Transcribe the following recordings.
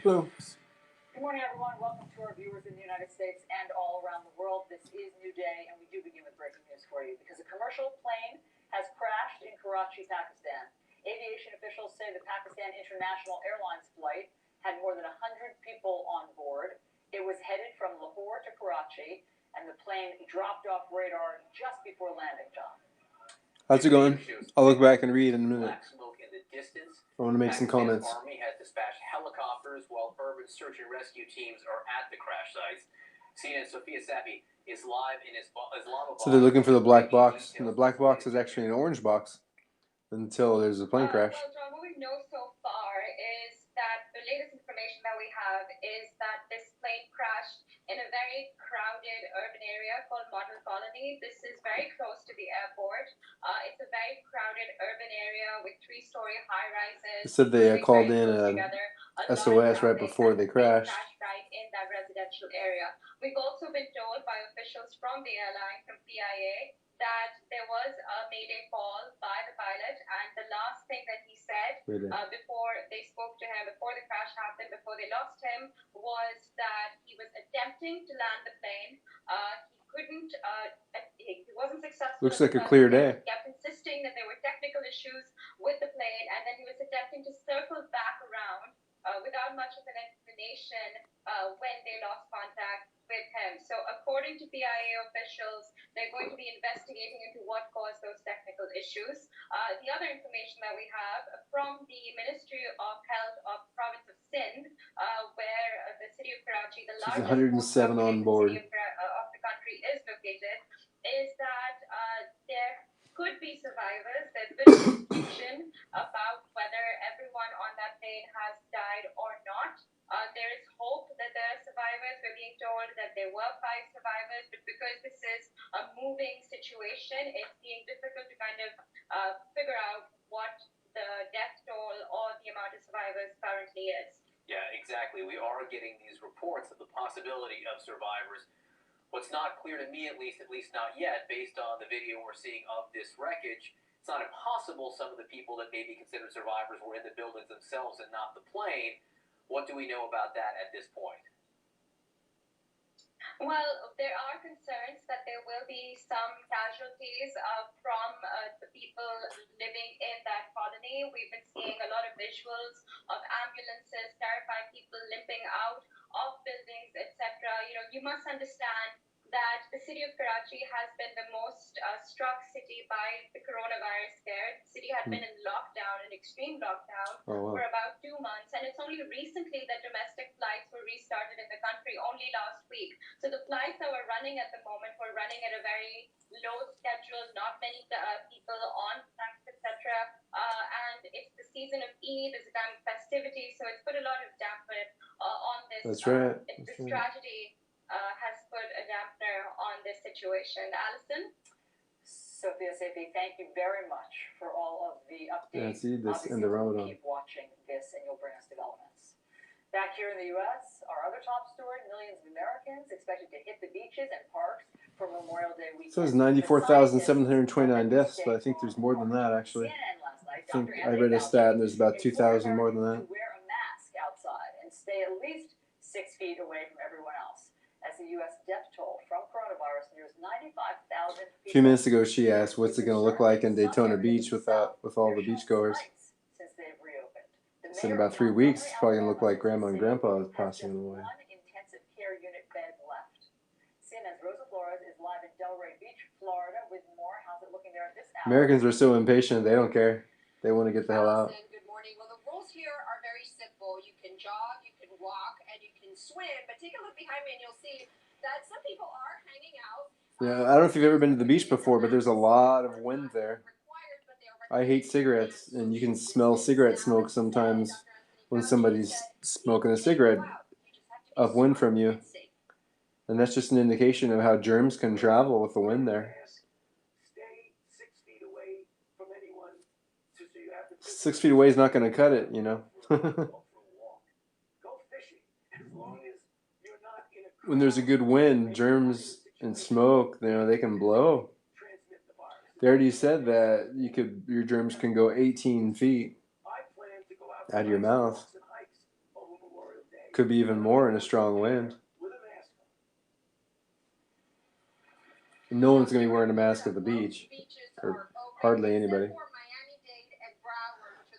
Boom. Good morning, everyone. Welcome to our viewers in the United States and all around the world. This is New Day, and we do begin with breaking news for you because a commercial plane has crashed in Karachi, Pakistan. Aviation officials say the Pakistan International Airlines flight had more than 100 people on board. It was headed from Lahore to Karachi, and the plane dropped off radar just before landing, John. How's it going? I'll look back and read in a minute. I want to make some comments. Army has dispatched helicopters while urban search and rescue teams are at the crash sites. CNN Sophia Safi is live in Islamabad. So they're looking for the black box, and the black box is actually an orange box until there's a plane crash. Well, John, what we know so far is that the latest information that we have is that this plane crashed in a very crowded urban area called Model Colony. This is very close to the airport. It's a very crowded urban area with 3-story high-rises. They said they called in a SOS right before they crashed. Right in that residential area. We've also been told by officials from the airline, from PIA, that there was a mayday call by the pilot, and the last thing that he said before they spoke to him, before the crash happened, before they lost him, was that he was attempting to land the plane. He couldn't, he wasn't successful. Looks like a clear day. He kept insisting that there were technical issues with the plane, and then he was attempting to circle back around without much of an explanation when they lost contact with him. So according to PIA officials, they're going to be investigating into what caused those technical issues. The other information that we have from the Ministry of Health of the province of Sindh, where the city of Karachi, the largest 107 on board. city of the country, is located, is that there could be survivors. There's been confusion about whether everyone on that plane has died or not. There is hope that there are survivors. We're being told that there were 5 survivors, but because this is a moving situation, it's being difficult to kind of figure out what the death toll or the amount of survivors currently is. Yeah, exactly. We are getting these reports of the possibility of survivors. What's not clear to me, at least not yet, based on the video we're seeing of this wreckage, it's not impossible some of the people that may be considered survivors were in the buildings themselves and not the plane. What do we know about that at this point? Well, there are concerns that there will be some casualties from the people living in that colony. We've been seeing a lot of visuals of ambulances, terrified people limping out of buildings, etc. You must understand that the city of Karachi has been the most struck city by the coronavirus scare. The city had been in lockdown, an extreme lockdown, for about 2 months, and it's only recently that domestic flights were restarted in the country, only last week. So the flights that were running at the moment were running at a very low schedule, not many people on flights, etc. And it's the season of Eid, it's a time of festivity, so it's put a lot of damper on this. That's right. This tragedy has put a dampener on this situation. Allison? Sophia Safi, thank you very much for all of the updates. Yeah, see this in the Ramadan. Keep watching this, and you'll bring us developments. Back here in the U.S., our other top story: millions of Americans expected to hit the beaches and parks for Memorial Day weekend. It says 94,729 deaths, but I think there's more than that actually. I think I read a stat and there's about 2,000 more than that. Wear a mask outside and stay at least 6 feet away from everyone else. As the U.S. death toll from coronavirus nears 95,000 people. A few minutes ago, she asked, "What's it going to look like in Daytona Beach with all the beachgoers?" Since they've reopened. So in about 3 weeks, it's probably going to look like Grandma and Grandpa is passing away. One intensive care unit bed left. CNN's Rosa Flores is live in Delray Beach, Florida, with more. How's it looking there at this hour? Americans are so impatient; they don't care. They want to get the hell out. Good morning. Well, the rules here are very simple. You can jog, you can walk, and you can swim. But take a look behind me, and you'll see that some people are hanging out. Yeah, I don't know if you've ever been to the beach before, but there's a lot of wind there. I hate cigarettes, and you can smell cigarette smoke sometimes when somebody's smoking a cigarette upwind from you. And that's just an indication of how germs can travel with the wind there. 6 feet away is not going to cut it, you know. When there's a good wind, germs and smoke, they can blow. They already said that your germs can go 18 feet out of your mouth. Could be even more in a strong wind. No one's going to be wearing a mask at the beach, or hardly anybody.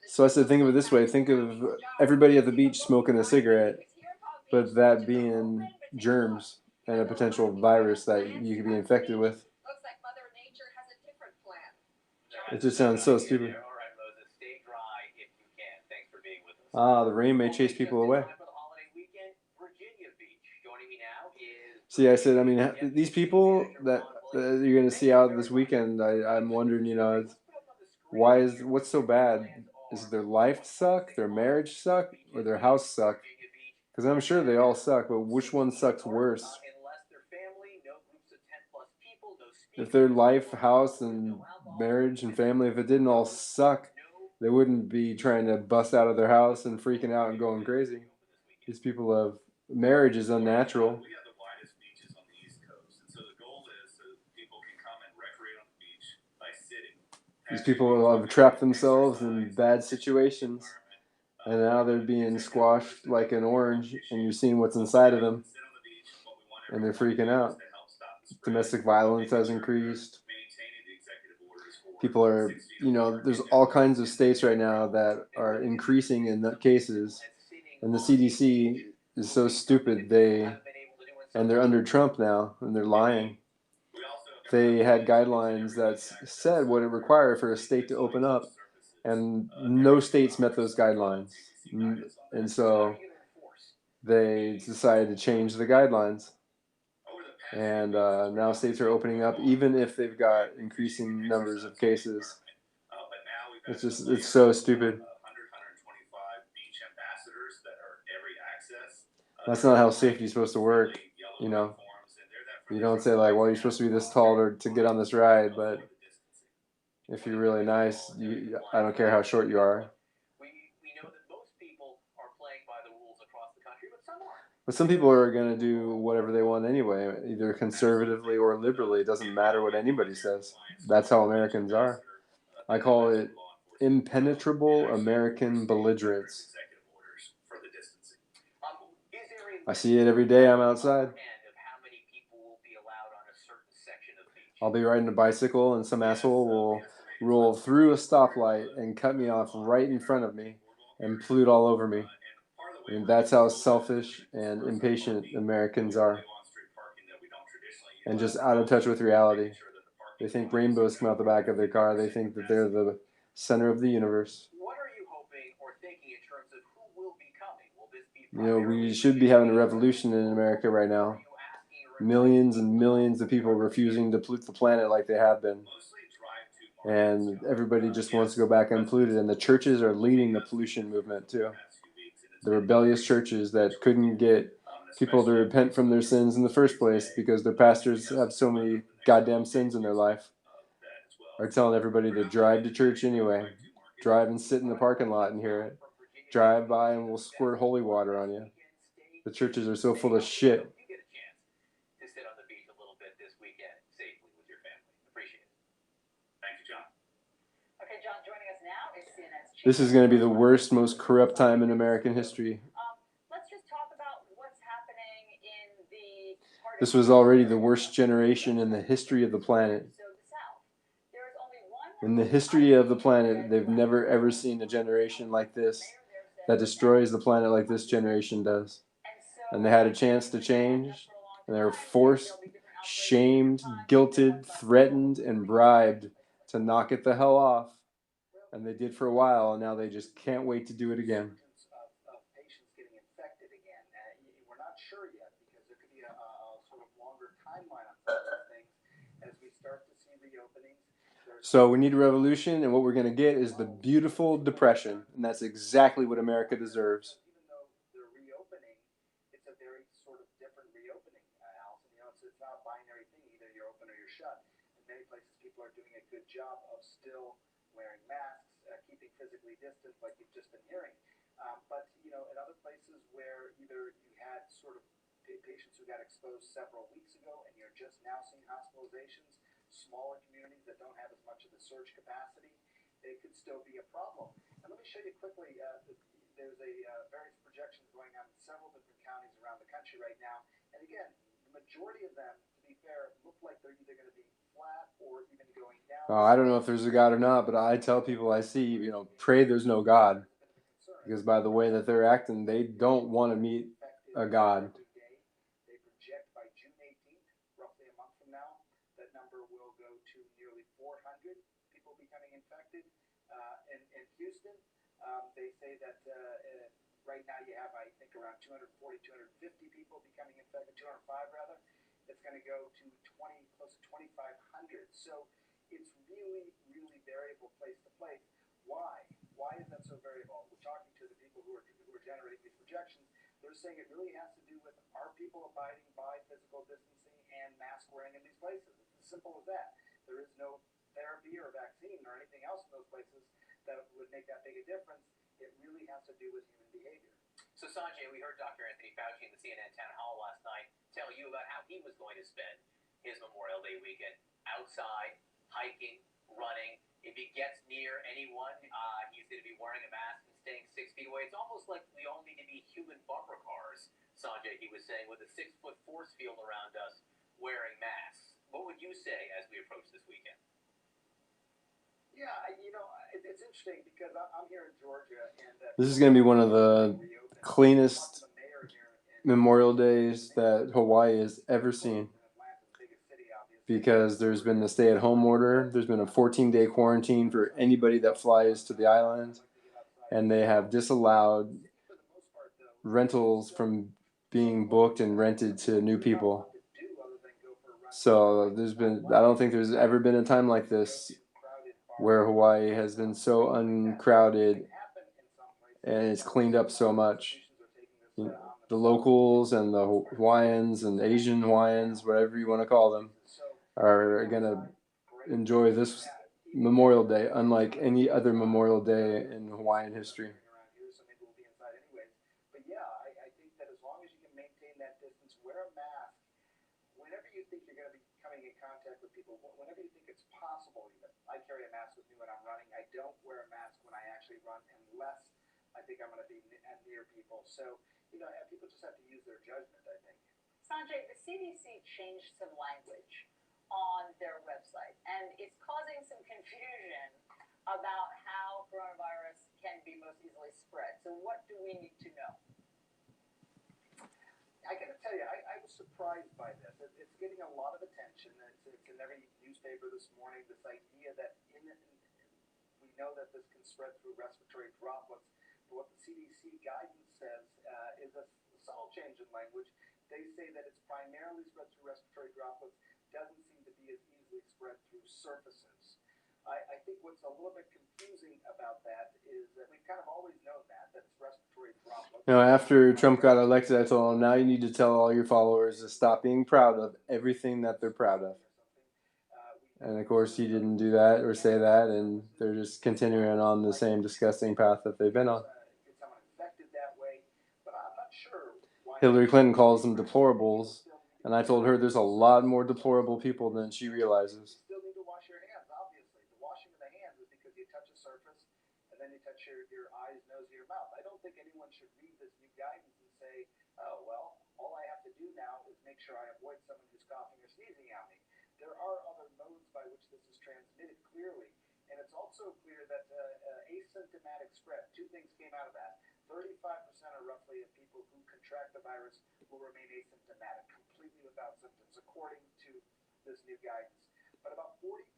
So I said, think of it this way. Think of everybody at the beach smoking a cigarette, but that being germs and a potential virus that you could be infected with. It just sounds so stupid. Ah, the rain may chase people away. See, I said, I mean, these people that you're going to see out this weekend, I'm wondering, you know, what's so bad? Is it their life suck, their marriage suck, or their house suck? Because I'm sure they all suck, but which one sucks worse? If their life, house, and marriage and family, if it didn't all suck, they wouldn't be trying to bust out of their house and freaking out and going crazy. These people have marriage is unnatural. These people have trapped themselves in bad situations, and now they're being squashed like an orange, and you're seeing what's inside of them, and they're freaking out. Domestic violence has increased. People are, you know, there's all kinds of states right now that are increasing in the cases, and the CDC is so stupid. And they're under Trump now, and they're lying. They had guidelines that said what it required for a state to open up, and no states met those guidelines. And so they decided to change the guidelines. And now states are opening up, even if they've got increasing numbers of cases. It's so stupid. That's not how safety is supposed to work, you know. You don't say like, well, you're supposed to be this tall to get on this ride, but if you're really nice, I don't care how short you are. But some people are going to do whatever they want anyway, either conservatively or liberally. It doesn't matter what anybody says. That's how Americans are. I call it impenetrable American belligerence. I see it every day I'm outside. I'll be riding a bicycle and some asshole will roll through a stoplight and cut me off right in front of me and pollute all over me. And that's how selfish and impatient Americans are. And just out of touch with reality. They think rainbows come out the back of their car. They think that they're the center of the universe. What are you hoping or thinking in terms of who will be coming? Will this be you know, we should be having a revolution in America right now. Millions and millions of people refusing to pollute the planet like they have been. And everybody just wants to go back unpolluted. And the churches are leading the pollution movement too. The rebellious churches that couldn't get people to repent from their sins in the first place because their pastors have so many goddamn sins in their life are telling everybody to drive to church anyway. Drive and sit in the parking lot and hear it. Drive by and we'll squirt holy water on you. The churches are so full of shit. This is going to be the worst, most corrupt time in American history. Let's just talk about what's happening in the part of This was already the worst generation in the history of the planet. In the history of the planet, they've never ever seen a generation like this that destroys the planet like this generation does. And they had a chance to change, and they were forced, shamed, guilted, threatened, and bribed to knock it the hell off. And they did for a while, and now they just can't wait to do it again. Patients getting infected again. We're not sure yet because there could be a sort of longer timeline on some of these things as we start to see reopenings. So we need a revolution, and what we're going to get is the beautiful depression, and that's exactly what America deserves. Even though they're reopening, it's a very sort of different reopening, Allison. You know, it's not a binary thing. Either you're open or you're shut. In many places, people are doing a good job of still wearing masks, keeping physically distant, like you've just been hearing. But, you know, in other places where either you had sort of patients who got exposed several weeks ago and you're just now seeing hospitalizations, smaller communities that don't have as much of the surge capacity, it could still be a problem. And let me show you quickly, there's various projections going on in several different counties around the country right now. And again, the majority of them, to be fair, look like they're either going to be flat or even going down. I don't know if there's a God or not, but I tell people I see, pray there's no God. Because by the way that they're acting, they don't want to meet a God. They project by June 18th, roughly a month from now, that number will go to nearly 400 people becoming infected. In Houston, they say that right now you have, I think, around 240, 250 people becoming infected, 205 rather. It's going to go to close to 2,500. So it's really, really variable place to place. Why? Why is that so variable? We're talking to the people who are generating these projections. They're saying it really has to do with, are people abiding by physical distancing and mask wearing in these places? It's as simple as that. There is no therapy or vaccine or anything else in those places that would make that big a difference. It really has to do with human behavior. So Sanjay, we heard Dr. Anthony Fauci in the CNN town hall last night tell you about how he was going to spend his Memorial Day weekend outside, hiking, running. If he gets near anyone, he's going to be wearing a mask and staying 6 feet away. It's almost like we all need to be human bumper cars, Sanjay, he was saying, with a 6-foot force field around us wearing masks. What would you say as we approach this weekend? Yeah, it's interesting because I'm here in Georgia, and This is going to be one of the cleanest Memorial Days that Hawaii has ever seen. Because there's been the stay-at-home order. There's been a 14-day quarantine for anybody that flies to the island. And they have disallowed rentals from being booked and rented to new people. So I don't think there's ever been a time like this where Hawaii has been so uncrowded and it's cleaned up so much. The locals and the Hawaiians and Asian Hawaiians, whatever you want to call them, are going to enjoy this Memorial Day unlike any other Memorial Day in Hawaiian history. But yeah, I think that as long as you can maintain that distance, wear a mask, whenever you think you're going to be coming in contact with people, whenever you think it's possible even. I carry a mask with me when I'm running. I don't wear a mask when I actually run unless I think I'm going to be near people. So, people just have to use their judgment, I think. Sanjay, the CDC changed some language on their website, and it's causing some confusion about how coronavirus can be most easily spread. So what do we need to know? I got to tell you, I was surprised by this. It's getting a lot of attention. It's in every newspaper this morning, this idea that we know that this can spread through respiratory droplets. But what the CDC guidance says is a subtle change in language. They say that it's primarily spread through respiratory droplets, doesn't seem to be as easily spread through surfaces. I think what's a little bit confusing about that is that we've kind of always known that it's respiratory droplets. After Trump got elected, I told him, now you need to tell all your followers to stop being proud of everything that they're proud of. And of course, he didn't do that or say that, and they're just continuing on the same disgusting path that they've been on. Hillary Clinton calls them deplorables, and I told her there's a lot more deplorable people than she realizes. You still need to wash your hands, obviously. The washing of the hands is because you touch a surface, and then you touch your eyes, nose, or your mouth. I don't think anyone should read this new guidance and say, oh, well, all I have to do now is make sure I avoid someone who's coughing or sneezing at me. There are other modes by which this is transmitted clearly, and it's also clear that asymptomatic spread, two things came out of that. 35% or roughly of people who contract the virus will remain asymptomatic, completely without symptoms, according to this new guidance. But about 40%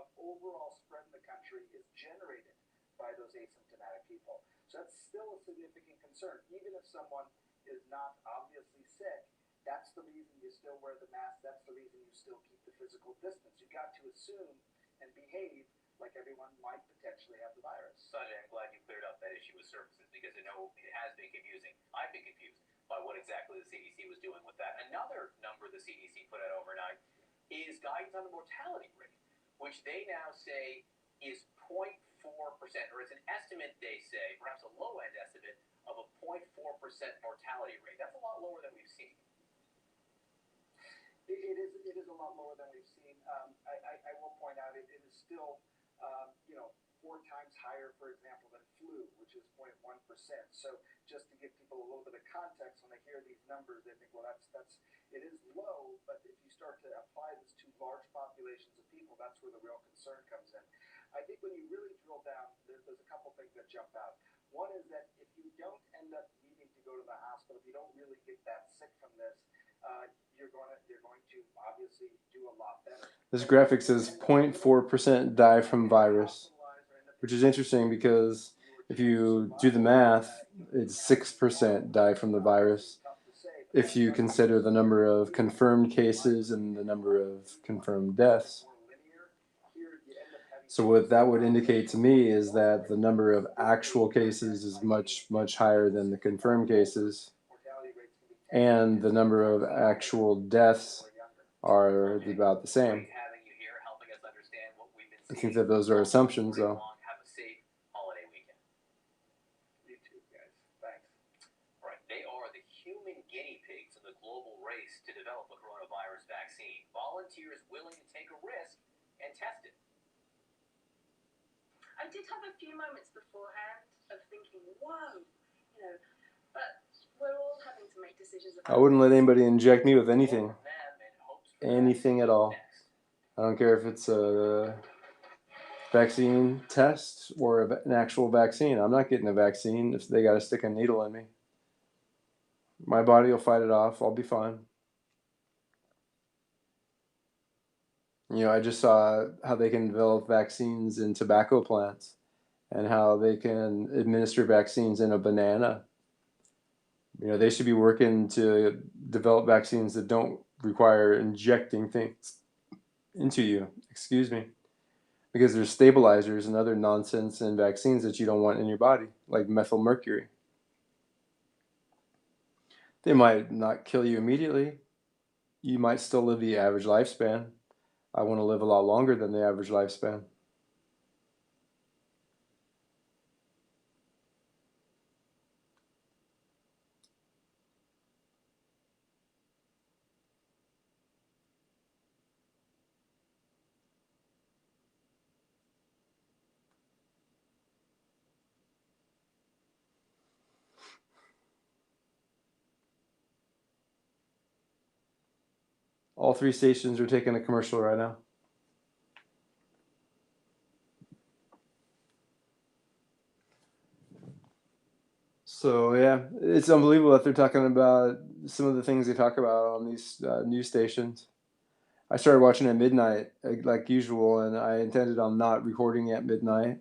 of overall spread in the country is generated by those asymptomatic people. So that's still a significant concern. Even if someone is not obviously sick, that's the reason you still wear the mask. That's the reason you still keep the physical distance. You got to assume and behave like everyone might potentially have the virus. Sanjay, I'm glad you cleared up that issue with surfaces because I know it has been confusing. I've been confused by what exactly the CDC was doing with that. Another number the CDC put out overnight is guidance on the mortality rate, which they now say is 0.4%, or it's an estimate, they say, perhaps a low-end estimate, of a 0.4% mortality rate. That's a lot lower than we've seen. It is a lot lower than we've seen. I will point out it is still, 4% 4 times higher, for example, than flu, which is 0.1%. So just to give people a little bit of context, when they hear these numbers, they think, well, it is low, but if you start to apply this to large populations of people, that's where the real concern comes in. I think when you really drill down, there's a couple things that jump out. One is that if you don't end up needing to go to the hospital, if you don't really get that sick from this, you're going to obviously do a lot better. This graphic says 0.4% die from virus, which is interesting because if you do the math, it's 6% die from the virus if you consider the number of confirmed cases and the number of confirmed deaths. So what that would indicate to me is that the number of actual cases is much, much higher than the confirmed cases, and the number of actual deaths are about the same. I think that those are assumptions, though. Race to develop a coronavirus vaccine. Volunteers willing to take a risk and test it. I did have a few moments beforehand of thinking, whoa, but we're all having to make decisions about I wouldn't let anybody inject me with anything. Anything at all. I don't care if it's a vaccine test or an actual vaccine. I'm not getting a vaccine if they got to stick a needle in me. My body will fight it off. I'll be fine. I just saw how they can develop vaccines in tobacco plants and how they can administer vaccines in a banana. They should be working to develop vaccines that don't require injecting things into you. Excuse me. Because there's stabilizers and other nonsense in vaccines that you don't want in your body, like methyl mercury. They might not kill you immediately. You might still live the average lifespan. I want to live a lot longer than the average lifespan. All 3 stations are taking a commercial right now. So yeah, it's unbelievable that they're talking about some of the things they talk about on these news stations. I started watching at midnight, like usual, and I intended on not recording at midnight.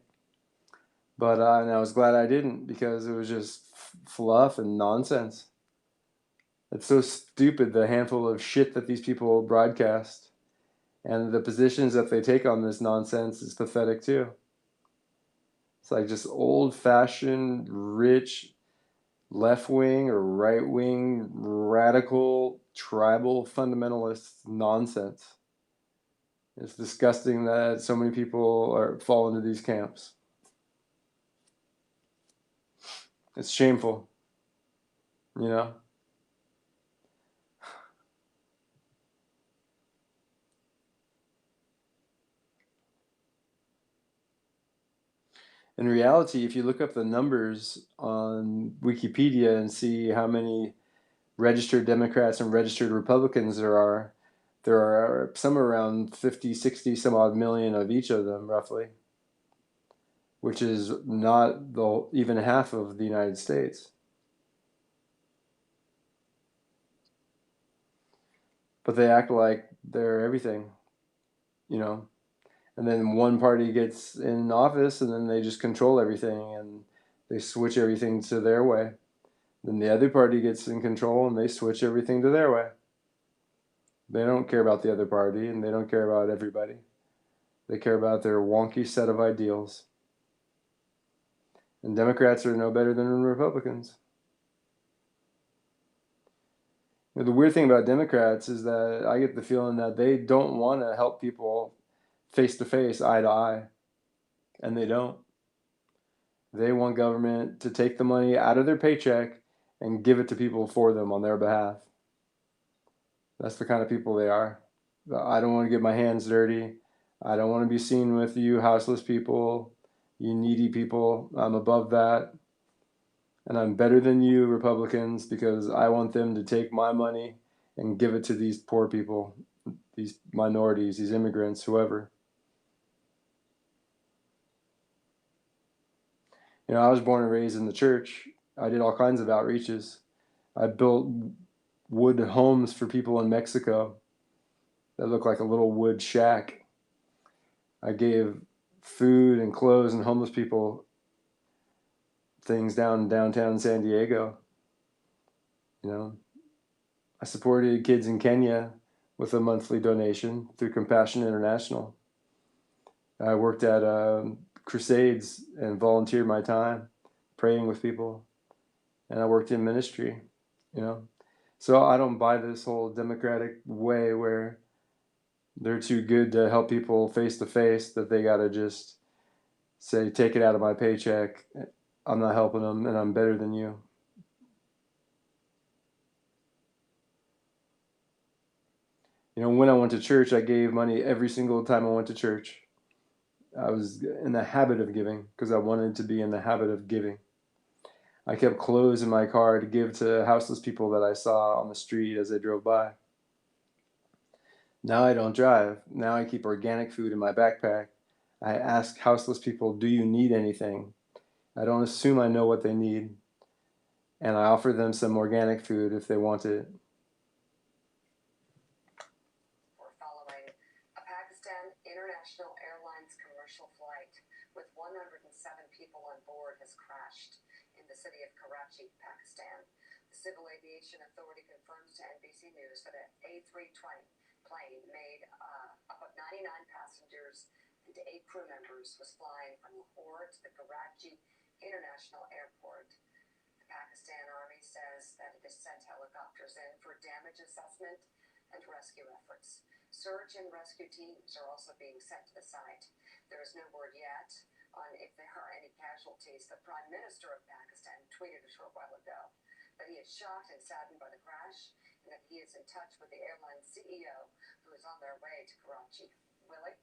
But and I was glad I didn't, because it was just fluff and nonsense. It's so stupid, the handful of shit that these people broadcast. And the positions that they take on this nonsense is pathetic too. It's like just old-fashioned, rich, left-wing or right-wing, radical, tribal, fundamentalist nonsense. It's disgusting that so many people fall into these camps. It's shameful, In reality, if you look up the numbers on Wikipedia and see how many registered Democrats and registered Republicans there are somewhere around 50, 60, some odd million of each of them, roughly, which is not even half of the United States. But they act like they're everything, And then one party gets in office and then they just control everything and they switch everything to their way. Then the other party gets in control and they switch everything to their way. They don't care about the other party and they don't care about everybody. They care about their wonky set of ideals. And Democrats are no better than Republicans. The weird thing about Democrats is that I get the feeling that they don't want to help people face to face, eye to eye. And they don't. They want government to take the money out of their paycheck and give it to people for them on their behalf. That's the kind of people they are. I don't want to get my hands dirty. I don't want to be seen with you houseless people. You needy people, I'm above that. And I'm better than you, Republicans, because I want them to take my money and give it to these poor people, these minorities, these immigrants, whoever. You know, I was born and raised in the church. I did all kinds of outreaches. I built wood homes for people in Mexico that looked like a little wood shack. I gave food and clothes and homeless people things down in downtown San Diego. You know, I supported kids in Kenya with a monthly donation through Compassion International. I worked at crusades and volunteered my time praying with people, and I worked in ministry, you know. So I don't buy this whole democratic way where they're too good to help people face to face, that they got to just say, take it out of my paycheck. I'm not helping them and I'm better than you. You know, when I went to church, I gave money every single time I went to church. I was in the habit of giving because I wanted to be in the habit of giving. I kept clothes in my car to give to houseless people that I saw on the street as they drove by. Now I don't drive. Now I keep organic food in my backpack. I ask houseless people, do you need anything? I don't assume I know what they need. And I offer them some organic food if they want it. We're following a Pakistan International Airlines commercial flight with 107 people on board has crashed in the city of Karachi, Pakistan. The Civil Aviation Authority confirms to NBC News that an A320 plane made up of 99 passengers and 8 crew members was flying from Lahore to the Karachi International Airport. The Pakistan Army says that it has sent helicopters in for damage assessment and rescue efforts. Search and rescue teams are also being sent to the site. There is no word yet on if there are any casualties. The Prime Minister of Pakistan tweeted a short while ago that he is shocked and saddened by the crash and that he is in touch with the airline CEO who is on their way to Karachi. Willie?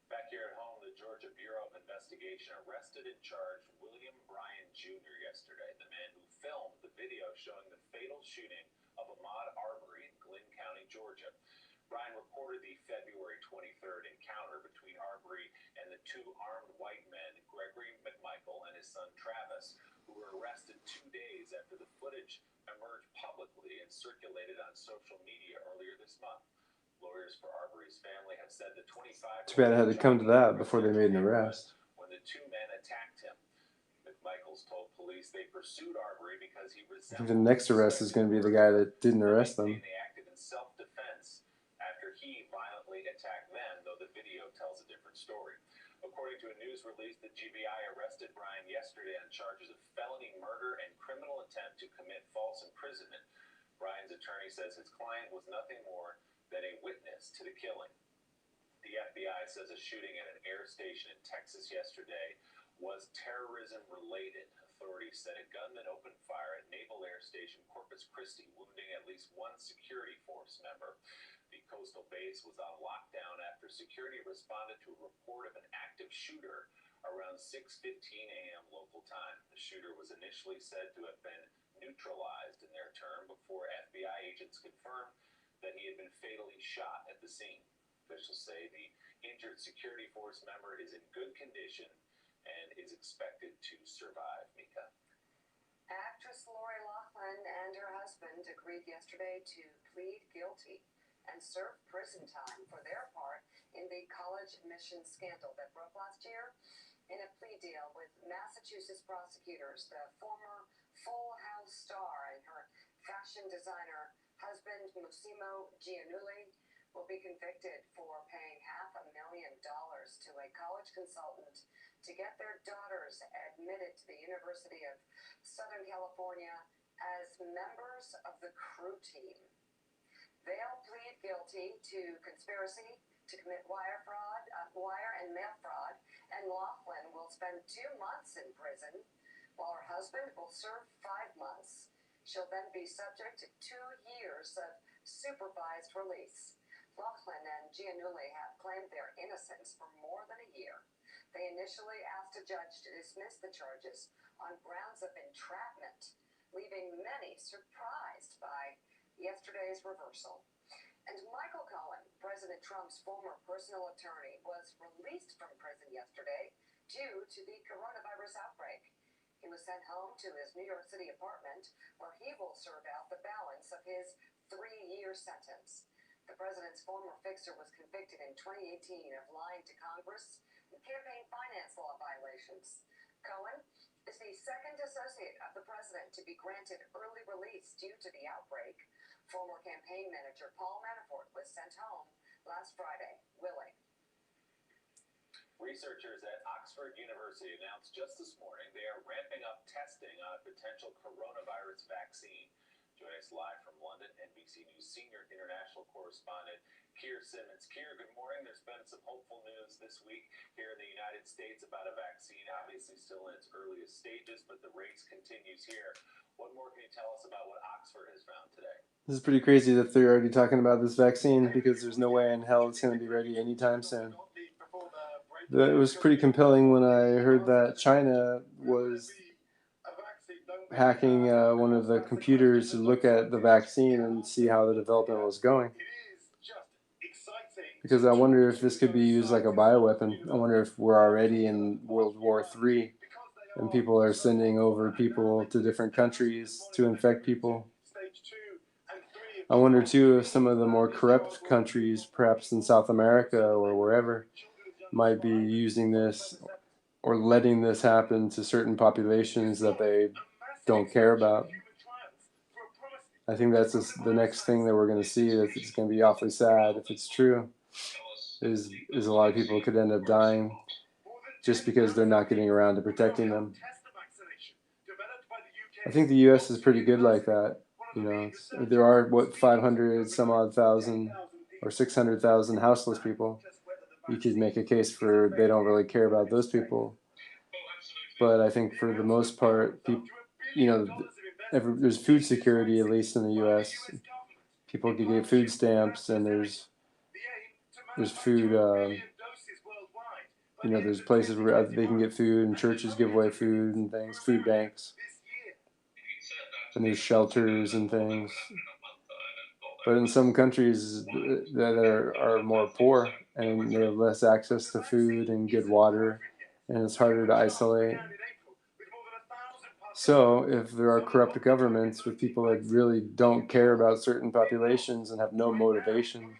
Back here at home, the Georgia Bureau of Investigation arrested and charged William Bryan Jr. yesterday, the man who filmed the video showing the fatal shooting of Ahmaud Arbery in Glynn County, Georgia. Bryan recorded the February 23rd encounter between Arbery and the 2 armed white men, Gregory McMichael and his son Travis, who were arrested 2 days after the footage emerged publicly and circulated on social media earlier this month. Lawyers for Arbery's family have said the 25-year-old Too bad it had to come to that before they made an arrest. when the 2 men attacked him. McMichaels told police they pursued Arbery because he I resembled think the next arrest is going to be the guy that didn't arrest them. They acted in self-defense after he violently attacked them, though the video tells a different story. According to a news release, the GBI arrested Bryan yesterday on charges of felony murder and criminal attempt to commit false imprisonment. Bryan's attorney says his client was nothing more than a witness to the killing. The FBI says a shooting at an air station in Texas yesterday was terrorism related. Authorities said a gunman opened fire at Naval Air Station Corpus Christi, wounding at least 1 security force member. The coastal base was on lockdown after security responded to a report of an active shooter around 6:15 a.m. local time. The shooter was initially said to have been neutralized in their term before FBI agents confirmed that he had been fatally shot at the scene. Officials say the injured security force member is in good condition and is expected to survive. Mika. Actress Lori Loughlin and her husband agreed yesterday to plead guilty and serve prison time for their part in the college admissions scandal that broke last year. In a plea deal with Massachusetts prosecutors, the former Full House star and her fashion designer husband, Massimo Giannulli, will be convicted for paying $500,000 to a college consultant to get their daughters admitted to the University of Southern California as members of the crew team. They'll plead guilty to conspiracy to commit wire and mail fraud, and Loughlin will spend 2 months in prison, while her husband will serve 5 months. She'll then be subject to 2 years of supervised release. Loughlin and Giannulli have claimed their innocence for more than a year. They initially asked a judge to dismiss the charges on grounds of entrapment, leaving many surprised by yesterday's reversal. And Michael Cohen, President Trump's former personal attorney, was released from prison yesterday due to the coronavirus outbreak. He was sent home to his New York City apartment, where he will serve out the balance of his 3-year sentence. The president's former fixer was convicted in 2018 of lying to Congress and campaign finance law violations. Cohen is the second associate of the president to be granted early release due to the outbreak. Former campaign manager Paul Manafort was sent home last Friday, willing. Researchers at Oxford University announced just this morning they are ramping up testing on a potential coronavirus vaccine. Joining us live from London, NBC News senior international correspondent Keir Simmons. Keir, good morning. There's been some hopeful news this week here in the United States about a vaccine, obviously still in its earliest stages, but the race continues here. What more can you tell us about what Oxford has found today? This is pretty crazy that they're already talking about this vaccine, because there's no way in hell it's going to be ready anytime soon. It was pretty compelling when I heard that China was hacking one of the computers to look at the vaccine and see how the development was going. Because I wonder if this could be used like a bioweapon. I wonder if we're already in World War III and people are sending over people to different countries to infect people. I wonder too if some of the more corrupt countries, perhaps in South America or wherever, might be using this or letting this happen to certain populations that they don't care about. I think that's the next thing that we're going to see. That it's going to be awfully sad if it's true. Is a lot of people could end up dying just because they're not getting around to protecting them. I think the U.S. is pretty good like that. You know, there are 500 some odd thousand or 600,000 houseless people. You could make a case for they don't really care about those people. But I think for the most part, there's food security, at least in the U.S. People can get food stamps, and there's food. There's places where they can get food, and churches give away food and things, food banks, and there's shelters and things. But in some countries that are more poor and they have less access to food and good water, and it's harder to isolate. So if there are corrupt governments with people that really don't care about certain populations and have no motivation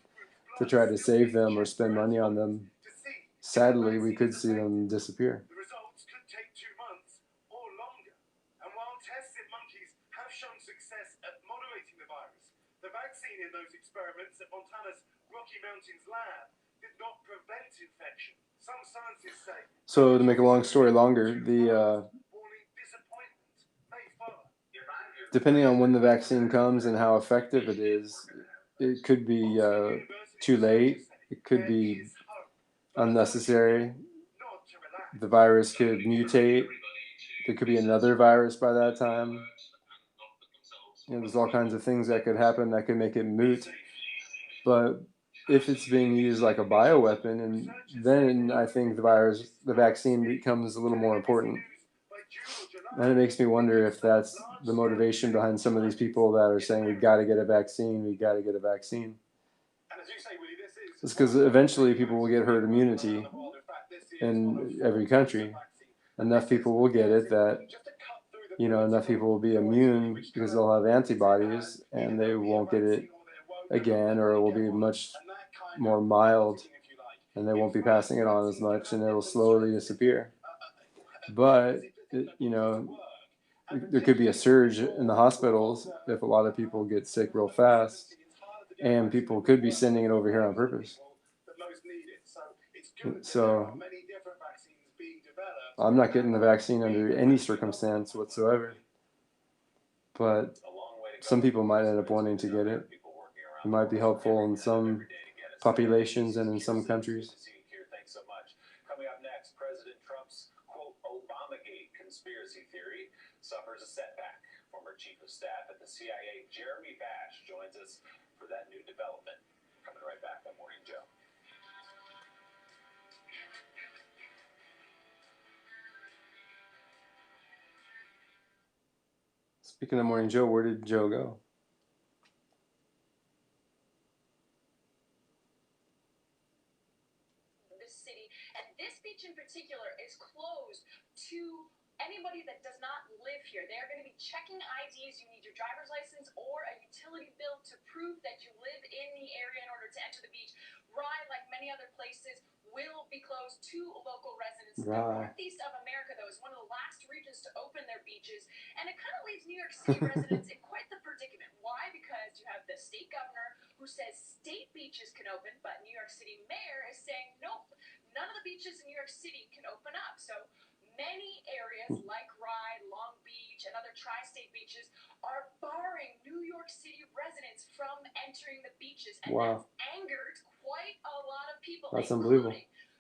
to try to save them or spend money on them, sadly, we could see them disappear. The results could take 2 months or longer. And while tests in monkeys have shown success at moderating the virus, the vaccine in those experiments at Montana's Rocky Mountains lab did not prevent infection. Some scientists say. So to make a long story longer, depending on when the vaccine comes and how effective it is, it could be too late. It could be unnecessary. The virus could mutate. There could be another virus by that time. There's all kinds of things that could happen that could make it moot. But if it's being used like a bioweapon, and then I think the vaccine becomes a little more important. And it makes me wonder if that's the motivation behind some of these people that are saying, we've got to get a vaccine, we've got to get a vaccine. It's because eventually people will get herd immunity in every country. Enough people will get it that, enough people will be immune because they'll have antibodies and they won't get it again, or it will be much more mild and they won't be passing it on as much and it'll slowly disappear. But, there could be a surge in the hospitals if a lot of people get sick real fast, and people could be sending it over here on purpose. So I'm not getting the vaccine under any circumstance whatsoever. But some people might end up wanting to get it. It might be helpful in some populations and in some countries. Thanks so much. Coming up next, President Trump's, quote, Obamagate conspiracy theory suffers a setback. Former Chief of Staff at the CIA, Jeremy Bash, joins us for that new development. Coming right back on Morning Joe. Speaking of Morning Joe, where did Joe go? This city, and this beach in particular is closed to anybody that does not live here. They're going to be checking IDs. You need your driver's license or a utility bill to prove that you live in the area in order to enter the beach. Rye, like many other places, will be closed to local residents. The Northeast of America, though, is one of the last regions to open their beaches, and it kind of leaves New York City residents in quite the predicament. Why? Because you have the state governor who says state beaches can open, but New York City mayor is saying, nope, none of the beaches in New York City can open up. So many areas like Rye, Long Beach, and other tri-state beaches are barring New York City residents from entering the beaches, and that's angered quite a lot of people. That's unbelievable.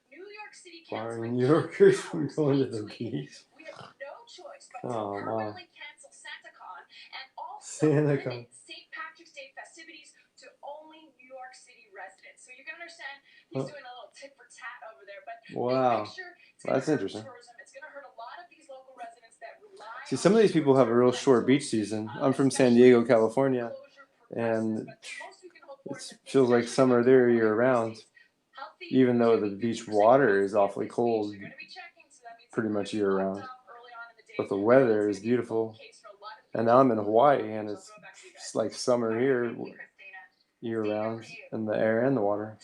New York City Barring New Yorkers from going to the beach. We have no choice but to permanently cancel SantaCon and also SantaCon. limit St. Patrick's Day festivities to only New York City residents. So you can understand he's doing a little tit for tat over there, but wow, picture, that's interesting. tourism. It's going to hurt a lot of these local residents that rely. See, some of these people have a real short beach season. I'm from San Diego, California, and it feels like summer there year round, even though the beach water is awfully cold pretty much year round. But the weather is beautiful. And now I'm in Hawaii, and it's like summer here year round in the air and the water.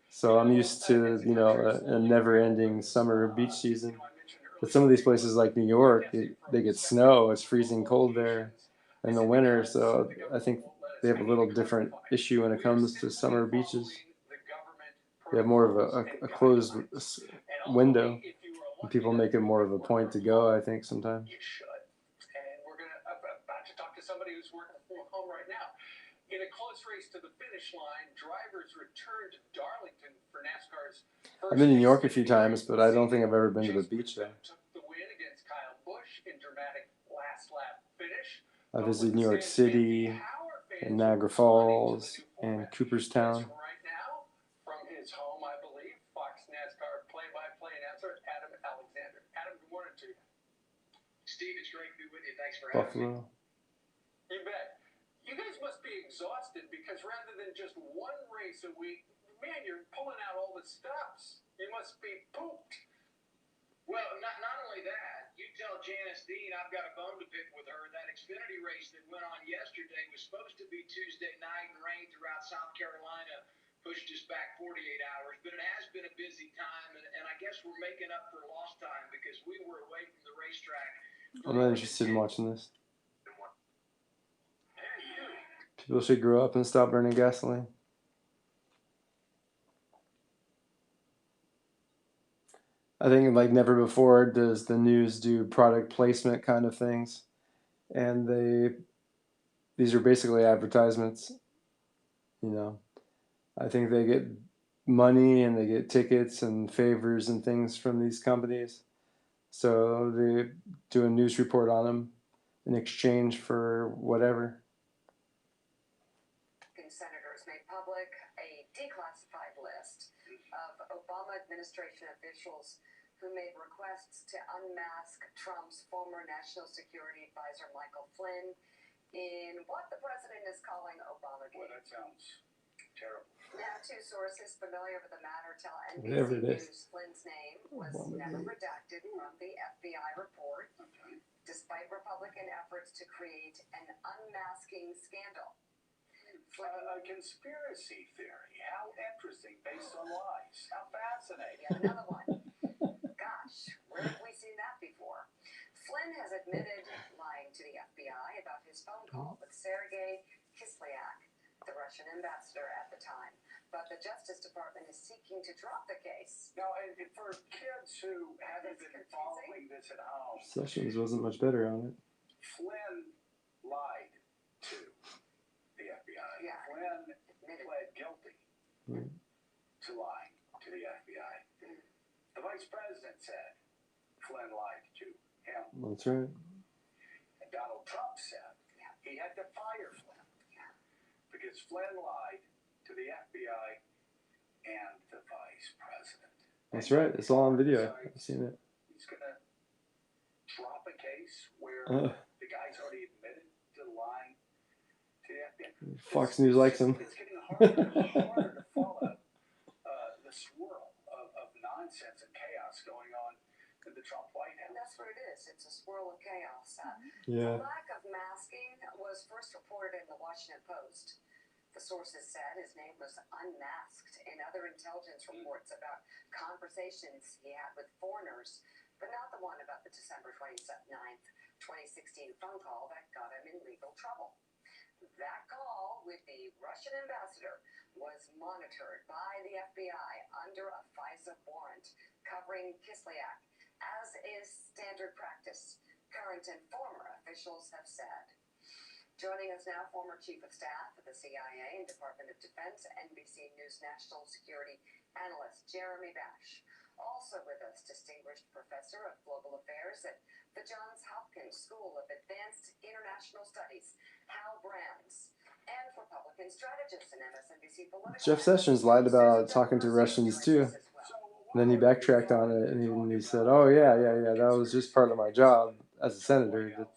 So I'm used to, you know, a never-ending summer beach season. But some of these places like New York, they get snow. It's freezing cold there in the winter. So I think they have a little different issue when it comes to summer beaches. They have more of a closed window. And people make it more of a point to go, I think, sometimes. You should. And we're about to talk to somebody who's working from home right now. In a close race to the finish line, drivers returned to Darlington for NASCAR's first. I've been to New York a few times, but I don't think I've ever been to the beach there. Took the win against Kyle Busch in dramatic last lap finish. I visited New York City, and Niagara Falls, and Cooperstown. Right now, from his home, I believe, Fox NASCAR play-by-play announcer Adam Alexander. Adam, good morning to you. Steve, it's great to be with you. Thanks for having me. Buffalo. You bet. You guys must be exhausted because rather than just one race a week, man, you're pulling out all the stops. You must be pooped. Well, not only that, you tell Janice Dean I've got a bone to pick with her. That Xfinity race that went on yesterday was supposed to be Tuesday night, and rain throughout South Carolina pushed us back 48 hours. But it has been a busy time, and I guess we're making up for lost time because we were away from the racetrack. I'm not interested in watching this. People should grow up and stop burning gasoline. I think like never before does the news do product placement kind of things. And these are basically advertisements, you know. I think they get money and they get tickets and favors and things from these companies. So they do a news report on them in exchange for whatever. Senators made public a declassified list of Obama administration officials who made requests to unmask Trump's former national security advisor Michael Flynn in what the president is calling Obamagate. Well, that sounds terrible. Now, two sources familiar with the matter tell Whatever NBC it is. News Flynn's name was never redacted from the FBI report, despite Republican efforts to create an unmasking scandal. A conspiracy theory. How interesting, based on lies. How fascinating. Yet another one. Gosh, where have we seen that before? Flynn has admitted lying to the FBI about his phone call with Sergei Kislyak, the Russian ambassador at the time. But the Justice Department is seeking to drop the case. Now, and for kids who haven't been following this at home, Sessions wasn't much better on it. Flynn lied to the FBI. Yeah. Flynn pled guilty to lying to the FBI. The vice president said Flynn lied to him. That's right. And Donald Trump said he had to fire Flynn because Flynn lied to the FBI and the vice president. That's right. It's all on video. I've seen it. He's going to drop a case where the guy He's already admitted to lying to the FBI. Fox News likes him. It's getting harder and harder to follow the swirl of nonsense and chaos going on in the Trump White House. And that's what it is. It's a swirl of chaos. Yeah. The lack of masking was first reported in the Washington Post. The sources said his name was unmasked in other intelligence reports about conversations he had with foreigners, but not the one about the December 29th, 2016 phone call that got him in legal trouble. That call with the Russian ambassador was monitored by the FBI under a FISA warrant covering Kislyak, as is standard practice, current and former officials have said. Joining us now, former Chief of Staff of the CIA and Department of Defense, NBC News national security analyst Jeremy Bash. Also with us, distinguished professor of global affairs at the Johns Hopkins School of Advanced International Studies, Hal Brands, and Republican strategist and MSNBC political Jeff Sessions lied about talking to Russians too. And then he backtracked on it and he said, "Oh yeah, that was just part of my job as a senator."